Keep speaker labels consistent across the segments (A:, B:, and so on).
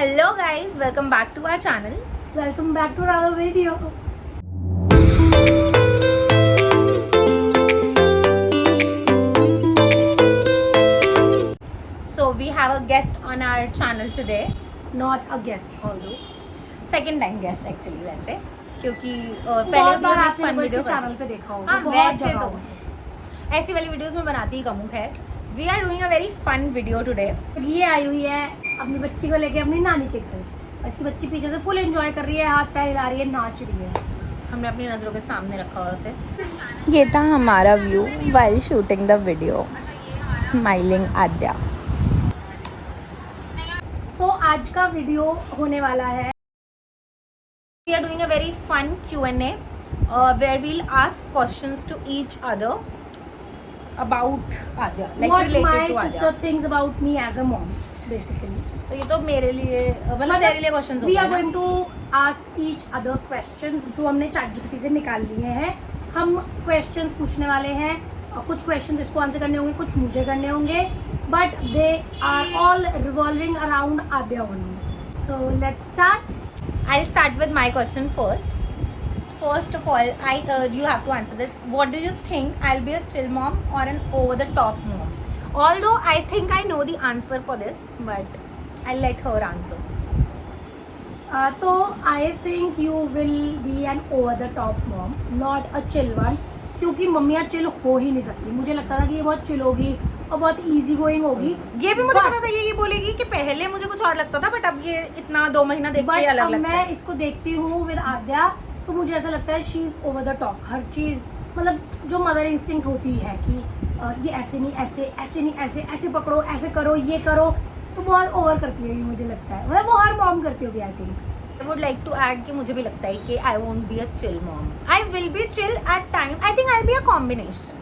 A: Hello guys, welcome back to our channel.
B: Welcome back to another video.
A: So we have a guest on our channel today.
B: Not a guest, although.
A: Second time guest actually वैसे क्योंकि पहले
B: बहुत
A: भी
B: बार
A: मैंने
B: आपने
A: fun
B: मेरे को
A: video
B: इसके चैनल पे देखा होगा।
A: हाँ
B: बहुत
A: वैसे
B: जगह
A: तो ऐसी वाली वीडियोस में बनाती ही कम हूँ। खैर we are doing a very fun video today.
B: ये आई हुई है अपनी बच्ची को लेके अपनी नानी के घर। इसकी बच्ची पीछे से फुल एंजॉय कर रही है, हाथ पैर हिला रही है, नाच रही है।
A: हमने अपनी नज़रों के सामने रखा हुआ उसे।
C: ये था हमारा view while shooting the video. Smiling Aadya.
B: तो आज का वीडियो होने वाला है
A: We are doing a very fun Q&A where we'll ask questions to each other about Adya, like
B: what
A: related
B: my
A: to Adya.
B: sister thinks about me as a mom, basically.
A: तो ये तो मेरे लिए मतलब तेरे लिए questions
B: We are going to ask each other questions जो हमने ChatGPT से निकाल लिए हैं। हम questions पूछने वाले हैं और कुछ questions इसको आंसर करने होंगे, कुछ मुझे करने होंगे, but they are all revolving around Adya only. So let's start.
A: I'll start with my question first. First of all, you have to answer that. What do you think? I'll be a chill mom or an over-the-top mom? Although I think I know the answer for this, but I'll let her answer.
B: तो I think you will be an over the top mom, not a chill one. क्योंकि मम्मियाँ chill हो ही नहीं सकती। मुझे लगता था कि ये बहुत चिल होगी और बहुत इजी गोइंग होगी।
A: ये भी मुझे पता था ये बोलेगी कि पहले मुझे कुछ और लगता था, बट अब ये इतना 2 महीना देख के अलग लगता है।
B: मैं इसको देखती हूँ विद आद्या तो मुझे ऐसा लगता है she is over the top. हर चीज़ मतलब जो मदर इंस्टिंक्ट होती है कि ये ऐसे नहीं, ऐसे नहीं, ऐसे पकड़ो, ऐसे करो, ये करो, तो बहुत ओवर करती है ये मुझे लगता है। मतलब वो हर मॉम करती होगी I think.
A: I would like to add कि मुझे भी लगता है कि I won't be a chill mom. I will be chill at time. I think I'll be a combination.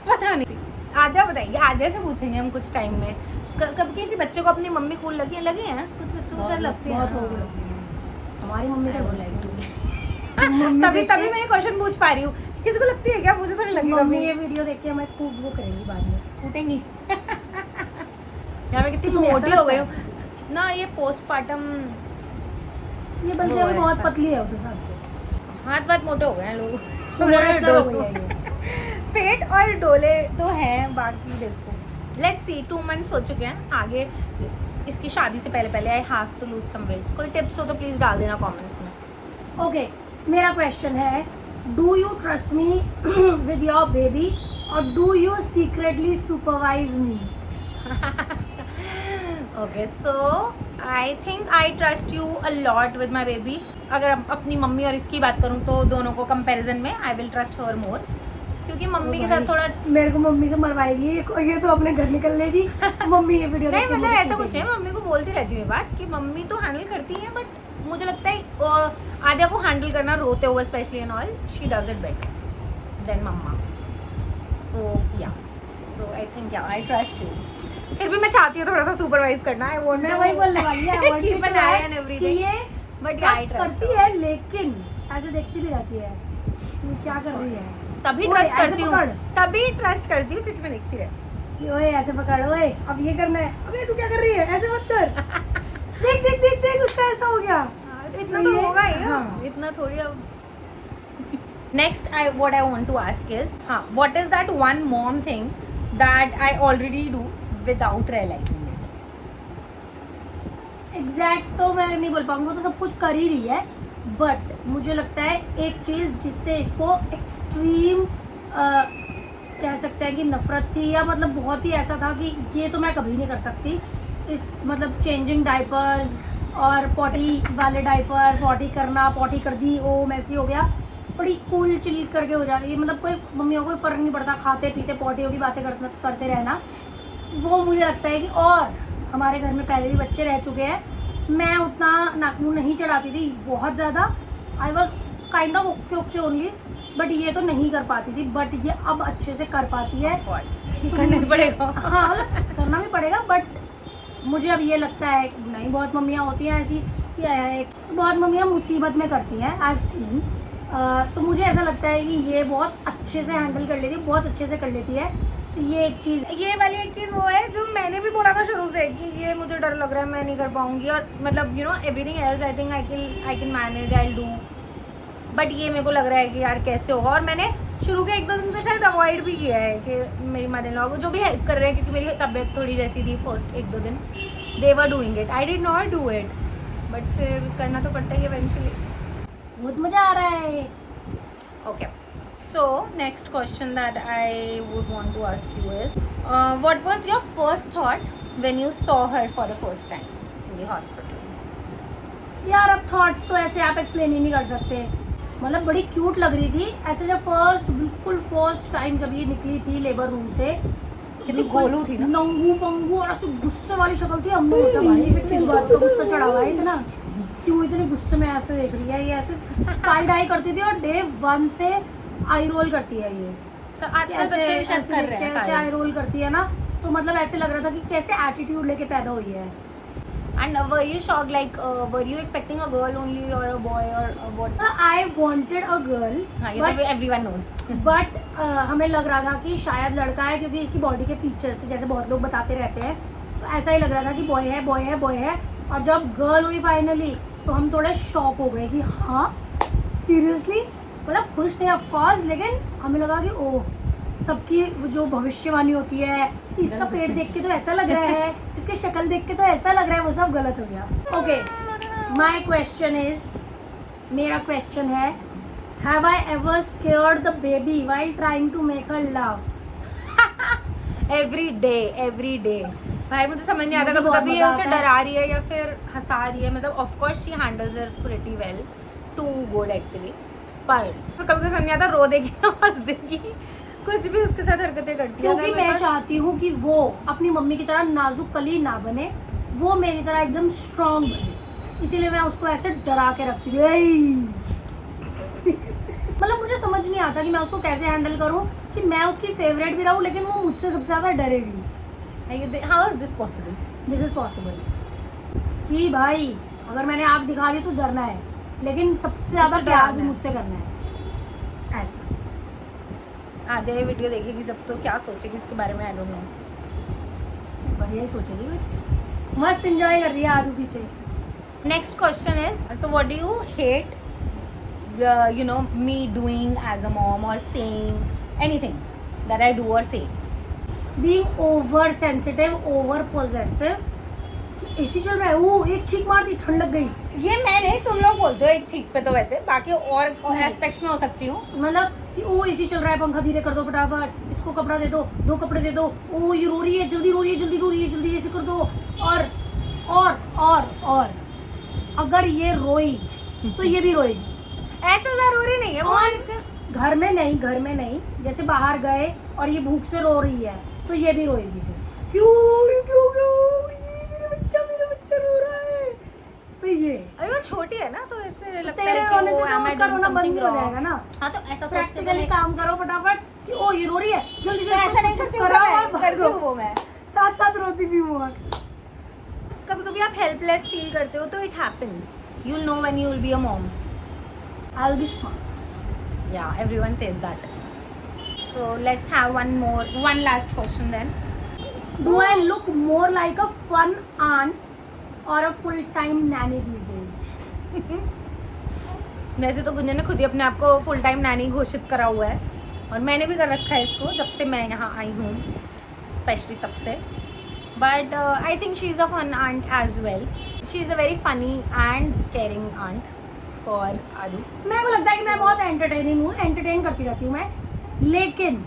A: पता नहीं। आद्या बताएगी, आद्या से पूछेंगे हम कुछ टाइम में। कब किसी बच्चे को अपनी मम्मी कूल लगी हैं? कुछ बच्चों को शायद लगती है।
B: बहुत लोग लगती है। हमारी मम्मी का बोला
A: तभी मैं ये क्वेश्चन पूछ पा रही हूँ। किसी को लगती है क्या? मुझे तो नहीं लगी
B: मम्मी
A: कभी।
B: ये वीडियो देख के हमें खूब वो करेंगी बाद में,
A: कूटेंगी। यार मैं कितनी
B: तुम्हें ऐसा
A: मोटी हो गई
B: लगता
A: हूँ ना। ये पोस्टमार्टम
B: ये बल्कि अभी बहुत पतली है उस हिसाब से।
A: हाथ मोटे हो गए हैं लोग।
B: सुमोरेस्टर हो गई है ये।
A: पेट और डोले तो हैं, बाकी देखो लेट्स सी 2 मंथ्स हो चुके हैं। आगे इसकी शादी से पहले I have to lose some weight. कोई टिप्स हो तो प्लीज डाल देना कमेंट्स में।
B: ओके, मेरा क्वेश्चन है, do you trust me with your baby और do you secretly supervise me?
A: Okay so I think I trust you a lot with my baby. अगर अपनी मम्मी और इसकी बात करूँ तो दोनों को कंपैरिजन में आई विल ट्रस्ट हर मोर, क्योंकि मम्मी के साथ थोड़ा
B: मेरे को मम्मी से मरवाएगी ये तो अपने घर निकल लेगी। मम्मी ये वीडियो
A: नहीं मतलब ऐसा कुछ है। मम्मी को बोलती रहती हूँ ये बात कि मम्मी तो हैंडल करती है, बट मुझे लगता है आद्या को हैंडल करना रोते हुए specially and all she does it better than mamma. So I think I trust you. फिर भी मैं चाहती हूँ थोड़ा सा सुपरवाइज करना। आई वांट
B: मैं वही बोलने वाली है
A: keep an I on everything,
B: ये
A: बट
B: ट्रस्ट करती है लेकिन ऐसे देखती भी रहती है ये क्या कर रही है।
A: तभी
B: ओए,
A: ट्रस्ट
B: ऐसे
A: करती हूँ,
B: पकड़।
A: तभी ट्रस्ट करती हूँ क्योंकि मैं देखती रहती
B: कि ओए ऐसे पकड़, ओए अब ये करना है, अबे तू क्या कर रही है, ऐसे मत कर। देख उसका ऐसा हो गया।
A: हूँ। इतना तो होगा ही।
B: हाँ।
A: इतना थोड़ी। अब next what I want to ask is what is that one mom thing that I already do without realizing it?
B: Exact तो मैं नहीं बोल पाऊंगा, तो सब कुछ कर ही रही है, बट मुझे लगता है एक चीज़ जिससे इसको एक्सट्रीम कह सकते हैं कि नफरत थी, या मतलब बहुत ही ऐसा था कि ये तो मैं कभी नहीं कर सकती। इस मतलब चेंजिंग डाइपर्स और पॉटी वाले डाइपर, पॉटी करना, पॉटी कर दी, ओ मैसी हो गया, बड़ी कूल चिल करके हो जाती है। मतलब कोई मम्मियों को कोई फ़र्क नहीं पड़ता, खाते पीते पॉटियों की बातें करते रहना। वो मुझे लगता है कि, और हमारे घर में पहले भी बच्चे रह चुके हैं, मैं उतना नाखून नहीं चढ़ाती थी बहुत ज़्यादा। I was kind of okay only, but ये तो नहीं कर पाती थी, बट ये अब अच्छे से कर पाती है।
A: करना ही पड़ेगा।
B: हाँ मतलब करना भी पड़ेगा, बट मुझे अब ये लगता है नहीं, बहुत मम्मियाँ होती हैं ऐसी कि तो बहुत मम्मियाँ मुसीबत में करती हैं, आई हैव सीन। तो मुझे ऐसा लगता है कि ये बहुत अच्छे से हैंडल कर लेती है, बहुत अच्छे से कर लेती है। ये एक चीज
A: ये वाली एक चीज वो है जो मैंने भी बोला था शुरू से कि ये मुझे डर लग रहा है, मैं नहीं कर पाऊंगी, और मतलब you know everything else I think I can manage, I will do, but ये मेरे को लग रहा है कि यार कैसे होगा। और मैंने शुरू के 1-2 दिन तो शायद अवॉइड भी किया है कि मेरी मदर इन लॉ को जो भी हेल्प कर रहे हैं, क्योंकि मेरी तबीयत थोड़ी जैसी थी फर्स्ट 1-2 दिन, they were doing it, I did not do it, but फिर करना तो पड़ता है इवेंचुअली।
B: बहुत मजा आ रहा है।
A: Okay, so next question that I would want to ask you is, what was your first thought when you saw her for the first time in the hospital?
B: यार अब थॉट्स तो ऐसे आप एक्सप्लेन ही नहीं कर सकते, मतलब बड़ी क्यूट लग रही थी ऐसे। जब बिल्कुल फर्स्ट टाइम जब ये निकली थी लेबर रूम से,
A: कितनी गोलू थी ना,
B: नंगू पंगू और ऐसे गुस्से वाली शक्ल थी। हमने सोचा भाई इसे किस बात का गुस्सा चढ़ा हुआ है इतना, क्यों इतने गुस्से में ऐसे देख रही है। ये ऐसे साइड आई करती थी और डे 1 से आई रोल करती है ये।
A: तो आजकल बच्चे शायद कर रहे हैं
B: ऐसे आई रोल करती है ना, तो मतलब ऐसे लग रहा था कि कैसे एटीट्यूड लेके पैदा हुई है।
A: And were you shocked, like were you expecting a girl only or a boy or what?
B: I wanted a girl,
A: हाँ, ये तो everyone knows.
B: बट हमें लग रहा था कि शायद लड़का है, क्योंकि इसकी बॉडी के फीचर्स जैसे बहुत लोग बताते रहते हैं, तो ऐसा ही लग रहा था कि बॉय है बॉय है बॉय है। और जब गर्ल हुई फाइनली तो हम थोड़े शॉक हो गए कि हाँ सीरियसली, मतलब खुश थे ऑफ कोर्स, लेकिन हमें लगा कि ओह, सबकी जो भविष्यवाणी होती है, इसका पेट देख के तो ऐसा लग रहा है, इसकी शक्ल देख के तो ऐसा लग रहा है, वो सब गलत हो गया। ओके, माय क्वेश्चन इज, मेरा क्वेश्चन है, have I ever scared the baby while trying to make her love?
A: every day भाई मुझे समझ नहीं आता,
B: मुझे
A: कभी
B: बहुत
A: कभी ये
B: मजा
A: उसे
B: आता है।
A: डरा रही है या फिर हंसा रही है, मतलब of course she handles it pretty well, too good actually, पर कभी कभी समझ नहीं आता, रो देगी हंस देगी, कुछ भी उसके साथ हरकतें करती है।
B: क्योंकि मैं चाहती हूँ कि वो अपनी मम्मी की तरह नाजुक कली ना बने, वो मेरी तरह एकदम स्ट्रांग बने, इसीलिए मैं उसको ऐसे डरा के रखती थी। मतलब मुझे समझ नहीं आता कि मैं उसको कैसे हैंडल करूँ कि मैं उसकी फेवरेट भी रहूँ, लेकिन वो मुझसे सबसे ज़्यादा डरे भी।
A: How is this possible?
B: This is possible कि भाई अगर मैंने आँख दिखा दी तो डरना है, लेकिन सबसे ज़्यादा
A: इससे
B: प्यार
A: डरना
B: भी
A: है।
B: मुझसे करना है ऐसा।
A: आधे वीडियो देखेगी जब तो क्या सोचेगी इसके बारे में, आई डोंट नो।
B: बढ़िया ही सोचेगी, कुछ मस्त एंजॉय कर रही है आदू पीछे।
A: Next question is, so what do you hate, you know, me doing as a mom or saying anything that I do or say?
B: Being over sensitive, over possessive. AC चल रहा है, वो एक छींक मार दी, ठंड लग गई।
A: ये मैं नहीं, तुम लोग बोलते हो एक चीक पे, तो वैसे बाकी और एस्पेक्ट्स में हो सकती हूँ।
B: मतलब कि ओ एसी चल रहा है, पंखा धीरे कर दो फटाफट, इसको कपड़ा दे दो, 2 कपड़े दे दो, ओ ये रो रही है, जल्दी रो रही है, जल्दी रो रही है, जल्दी ऐसे कर दो। और अगर ये रोई तो ये भी रोएगी।
A: ऐसा जरूरी नहीं है।
B: और घर में नहीं, जैसे बाहर गए और ये भूख से रो रही है तो ये भी रोएगी। फिर क्यों ये मेरा बच्चा रो रहा है, तो ये
A: अभी वो छोटी है ना, तो इससे लगता
B: तेरे
A: है कि
B: रोने से
A: वो
B: ना
A: am I
B: उसका
A: doing
B: रोना बंद
A: something
B: हो
A: wrong?
B: जाएगा ना।
A: हाँ, तो ऐसा
B: प्रैक्टिकली काम करो फटाफट कि ओ ये रो रही है, जल्दी से
A: ऐसा
B: इसको
A: नहीं करती हूँ
B: कराओ
A: मैं,
B: और
A: करती
B: भागो।
A: हूँ वो मैं।
B: साथ रोती भी हूँ।
A: कभी कभी आप हेल्पलेस फील करते हो, तो it happens, you know when you will be a mom.
B: I'll be smart.
A: Yeah, everyone says that. So let's have one last question then.
B: Do I look more like a fun aunt or a full-time nanny these days?
A: वैसे तो गुंजन ने खुद ही अपने आप को full time Naini घोषित करा हुआ है, और मैंने भी कर रखा है इसको जब से मैं यहाँ आई हूँ, स्पेशली तब से। But I think she is a fun aunt as well. She is a very funny and caring aunt for Aadu.
B: मेरे को लगता है कि मैं बहुत एंटरटेनिंग हूँ, एंटरटेन करती रहती हूँ मैं, लेकिन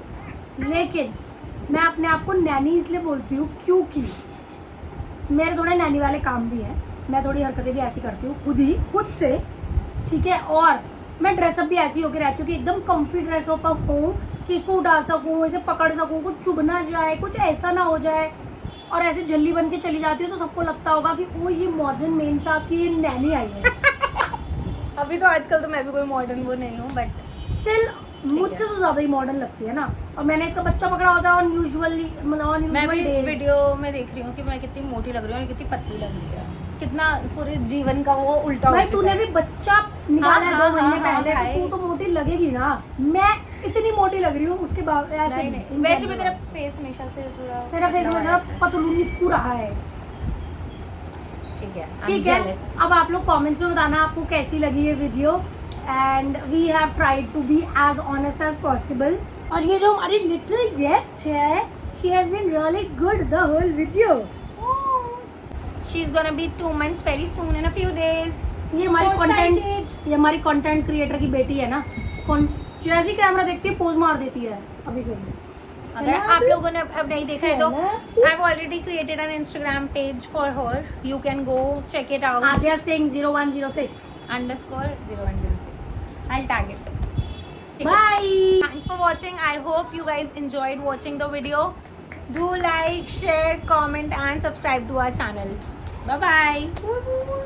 B: मैं अपने आप को नैनी इसलिए बोलती हूँ क्योंकि मेरे थोड़े नैनी वाले काम भी हैं। मैं थोड़ी हरकतें भी ऐसी करती हूँ खुद से, ठीक है। और मैं ड्रेसअप भी ऐसी होकर रहती हूँ कि एकदम कंफी ड्रेसअप हूँ कि इसको उठा सकूँ, इसे पकड़ सकूँ, कुछ चुभ ना जाए, कुछ ऐसा ना हो जाए। और ऐसे जल्दी बन के चली जाती हूँ तो सबको लगता होगा कि ओ ये मॉडर्न मेम साहब की नैनी आई है।
A: अभी तो आजकल तो मैं भी कोई मॉडर्न वो नहीं हूँ, बट
B: स्टिल मुझसे तो ज्यादा ही मॉडर्न लगती है ना। और मैंने इसका बच्चा पकड़ा होता है ऑन यूजुअल
A: मैं भी
B: डेज।
A: वीडियो में देख रही हूँ कि मैं कितनी मोटी लग रही हूँ और कितनी पतली लग रही है, कितना पूरे जीवन का वो उल्टा हो
B: भाई
A: चुका
B: तूने
A: है।
B: भी बच्चा निकाला है 2 महीने
A: हाँ,
B: पहले,
A: भाई।
B: तो तू तो मोटी लगेगी ना। मैं इतनी मोटी लग रही हूँ उसके बाद ऐसे
A: नहीं नहीं, वैसे भी तेरा फेस हमेशा से थोड़ा
B: मेरा फेस में
A: ऐसा।
B: पतलूनी पूरा है।
A: ठीक है,
B: ठीक है, अब आप लोग कमेंट्स में बताना आपको कैसी लगी ये video, and we have tried to be as honest as possible. और ये जो हमारी लिटिल गेस्ट है, she has been really good the whole video.
A: She is gonna be 2 months very soon in a few days.
B: ये हमारी
A: So
B: content
A: excited.
B: ये हमारी content creator की बेटी है ना, जैसे ही कैमरा देखती है पोज मार देती है अभी से।
A: अगर आप लोगों ने अब नहीं देखा है तो I have already created an Instagram page for her, you can go check it out
B: Aadya Singh 0106
A: _0106. I'll tag it.
B: Bye.
A: Thanks for watching. I hope you guys enjoyed watching the video. Do like, share, comment and subscribe to our channel. Bye bye.